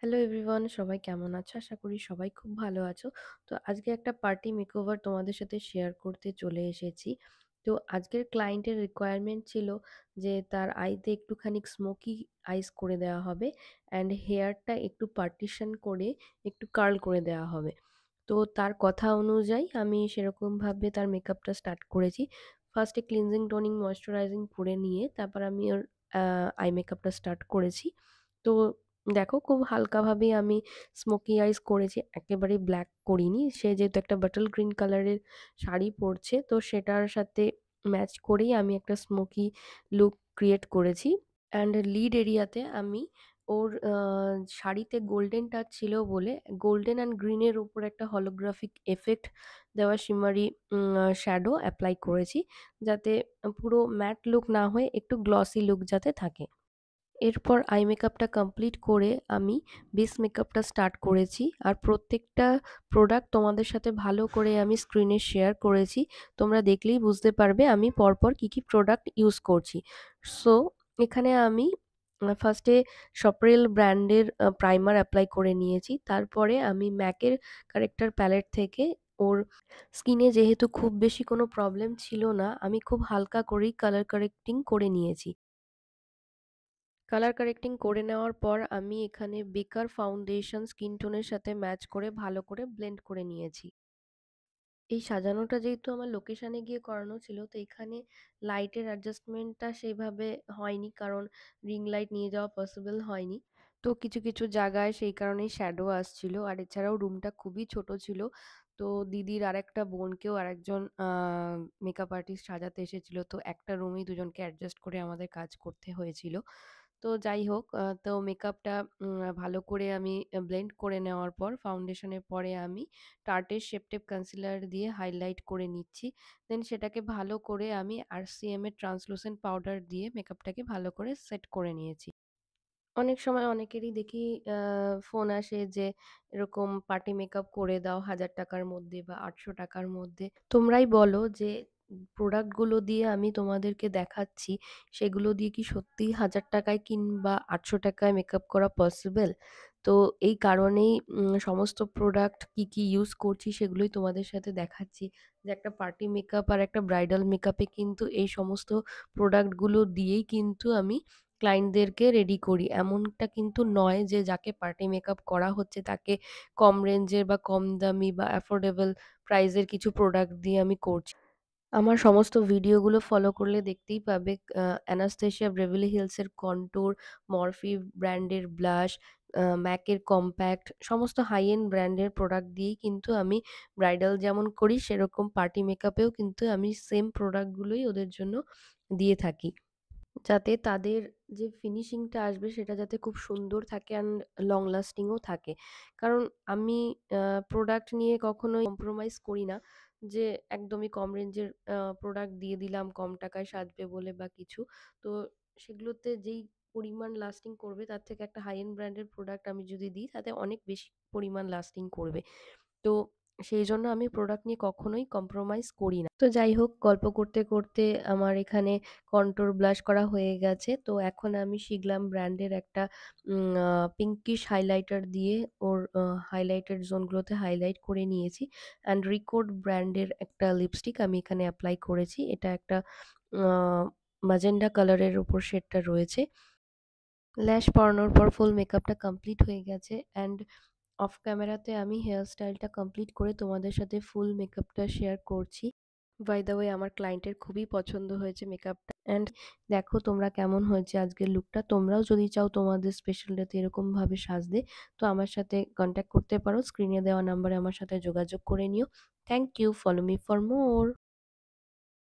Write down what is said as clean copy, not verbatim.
Hello everyone, সবাই কেমন আছো? আশা করি সবাই খুব ভালো আছো। তো আজকে একটা পার্টি মেকওভার তোমাদের সাথে শেয়ার করতে চলে এসেছি। তো আজকের ক্লায়েন্টের রিকোয়ারমেন্ট ছিল যে তার আইতে একটুখানি স্মোকি আইস করে দেওয়া হবে অ্যান্ড হেয়ারটা একটু পার্টিশন করে একটু কার্ল করে দেওয়া হবে। তো তার কথা অনুযায়ী আমি সেরকমভাবে তার মেকআপটা স্টার্ট করেছি। ফার্স্টে ক্লিনজিং, টোনিং, ময়েশ্চারাইজিং করে নিয়ে তারপর আমি ওর আই মেকআপটা স্টার্ট করেছি। তো দেখো খুব হালকাভাবেই আমি স্মোকি আইস করেছি। একেবারেই ব্ল্যাক করিনি। সে যেহেতু একটা বাটল গ্রিন কালারের শাড়ি পরছে, তো সেটার সাথে ম্যাচ করেই আমি একটা স্মোকি লুক ক্রিয়েট করেছি। অ্যান্ড লিড এরিয়াতে আমি ওর শাড়িতে গোল্ডেন টাচ ছিল বলে গোল্ডেন অ্যান্ড গ্রিনের উপর একটা হলোগ্রাফিক এফেক্ট দেওয়া শিমারি শ্যাডো অ্যাপ্লাই করেছি। যাতে পুরো ম্যাট লুক না হয়ে একটু গ্লসি লুক যাতে থাকে। এরপর আই মেকআপটা কমপ্লিট করে আমি বেস মেকআপটা স্টার্ট করেছি। আর প্রত্যেকটা প্রোডাক্ট তোমাদের সাথে ভালো করে আমি স্ক্রিনে শেয়ার করেছি। তোমরা দেখলেই বুঝতে পারবে আমি পরপর কি, কি প্রোডাক্ট ইউজ করছি। সো এখানে আমি ফার্স্টে সপরেল ব্র্যান্ডের প্রাইমার এপ্লাই করে নিয়েছি। তারপরে আমি ম্যাকের কারেক্টার প্যালেট থেকে ওর স্কিনে যেহেতু খুব বেশি কোনো প্রবলেম ছিল না, আমি খুব হালকা করেই কালার কারেক্টিং করে নিয়েছি। কালার কারেক্টিং করে নেওয়ার পর আমি এখানে বেকার ফাউন্ডেশন স্কিন টোনের সাথে ম্যাচ করে ভালো করে ব্লেন্ড করে নিয়েছি। এই সাজানোটা যেহেতু আমার লোকেশনে গিয়ে করানো ছিল, তো এখানে লাইটের অ্যাডজাস্টমেন্টটা সেইভাবে হয়নি, কারণ রিং লাইট নিয়ে যাওয়া পসিবল হয়নি। তো কিছু কিছু জায়গায় সেই কারণেই শ্যাডো আসছিল। আর এছাড়াও রুমটা খুবই ছোট ছিল। তো দিদির আরেকটা বোনকেও আরেকজন মেকআপ আর্টিস্ট সাজাতে এসেছিল। তো একটা রুমেই দুজনকে অ্যাডজাস্ট করে আমাদের কাজ করতে হয়েছিল। তো যাই হোক, তো মেকআপটা ভালো করে আমি ব্লেন্ড করে নেওয়ার পর ফাউন্ডেশনের পরে আমি টার্টের শেপ টেপ কনসিলার দিয়ে হাইলাইট করে নিচ্ছি। দেন সেটাকে ভালো করে আমি আরসিএম এর ট্রান্সলুসেন্ট পাউডার দিয়ে মেকআপটাকে ভালো করে সেট করে নিয়েছি। অনেক সময় অনেকেরই দেখি ফোন আসে যে এরকম পার্টি মেকআপ করে দাও ৳১,০০০ র মধ্যে বা ৳৮০০ র মধ্যে। তোমরাই বলো যে প্রোডাক্ট গুলো দিয়ে আমি তোমাদেরকে দেখাচ্ছি, সেগুলো দিয়ে কি সত্যিই ৳১,০০০ য় কিংবা ৳৮০০ য় মেকআপ করা পসিবল? তো এই কারণেই সমস্ত প্রোডাক্ট কি, কি ইউজ করছি সেগুলোই তোমাদের সাথে দেখাচ্ছি। যে একটা পার্টি মেকআপ আর একটা ব্রাইডাল মেকআপে কিন্তু এই সমস্ত প্রোডাক্ট গুলো দিয়েই কিন্তু আমি ক্লায়েন্টদেরকে রেডি করি। এমনটা কিন্তু নয় যে যাকে পার্টি মেকআপ করা হচ্ছে তাকে কম রেঞ্জের বা কম দামি বা অ্যাফোর্ডেবল প্রাইসের কিছু প্রোডাক্ট দিয়ে আমি করছি। আমার সমস্ত ভিডিওগুলো ফলো করলে দেখতেই পাবে অ্যানাস্টেশিয়া বেভারলি হিলসের কন্ট্যুর, মরফি ব্র্যান্ডের ব্লাশ, ম্যাকের কম্প্যাক্ট সমস্ত হাই এন্ড ব্র্যান্ডের প্রোডাক্ট দিয়েই কিন্তু আমি ব্রাইডাল যেমন করি সেরকম পার্টি মেকআপেও কিন্তু আমি সেম প্রোডাক্টগুলোই ওদের জন্য দিয়ে থাকি। যাতে তাদের যে ফিনিশিংটা আসবে সেটা যাতে খুব সুন্দর থাকে অ্যান্ড লং লাস্টিং ও থাকে। কারণ আমি প্রোডাক্ট নিয়ে কখনোই কম্প্রোমাইজ করি না। যে একদমই কম রেঞ্জের প্রোডাক্ট দিয়ে দিলাম কম টাকায় সাজবে বলে বা কিছু। তো সেগুলোতে যেই পরিমাণ লাস্টিং করবে তার থেকে একটা হাই এন্ড ব্র্যান্ডের প্রোডাক্ট আমি যদি দিই তাতে অনেক বেশি পরিমাণ লাস্টিং করবে। তো সেইজন্য আমি প্রোডাক্ট নিয়ে কখনোই কম্প্রোমাইজ করি না। তো যাই হোক, গল্প করতে, করতে আমার এখানে কন্ট্যুর ব্লাশ করা হয়ে গেছে। তো এখন আমি শিগলাম ব্র্যান্ডের একটা পিঙ্কিশ হাইলাইটার দিয়ে ওর হাইলাইটেড জোনগুলোতে হাইলাইট করে নিয়েছি। অ্যান্ড রিকোড ব্র্যান্ডের একটা লিপস্টিক আমি এখানে এপ্লাই করেছি। এটা একটা আ ম্যাজেন্টা কালারের উপর শেডটা রয়েছে। ল্যাশ পরানোর পর ফুল মেকআপটা কমপ্লিট হয়ে গেছে। অ্যান্ড অফ ক্যামেরাতে আমি হেয়ার স্টাইলটা কমপ্লিট করে তোমাদের সাথে ফুল মেকআপটা শেয়ার করছি। বাই দ্য ওয়ে, আমার ক্লায়েন্টের খুবই পছন্দ হয়েছে মেকআপটা। অ্যান্ড দেখো তোমরা কেমন হয়েছে আজকের লুকটা। তোমরাও যদি চাও তোমাদের স্পেশাল ডেতে এরকমভাবে সাজতে, তো আমার সাথে কন্ট্যাক্ট করতে পারো। স্ক্রিনে দেওয়া নাম্বারে আমার সাথে যোগাযোগ করে নিও। Thank you. Follow me for more.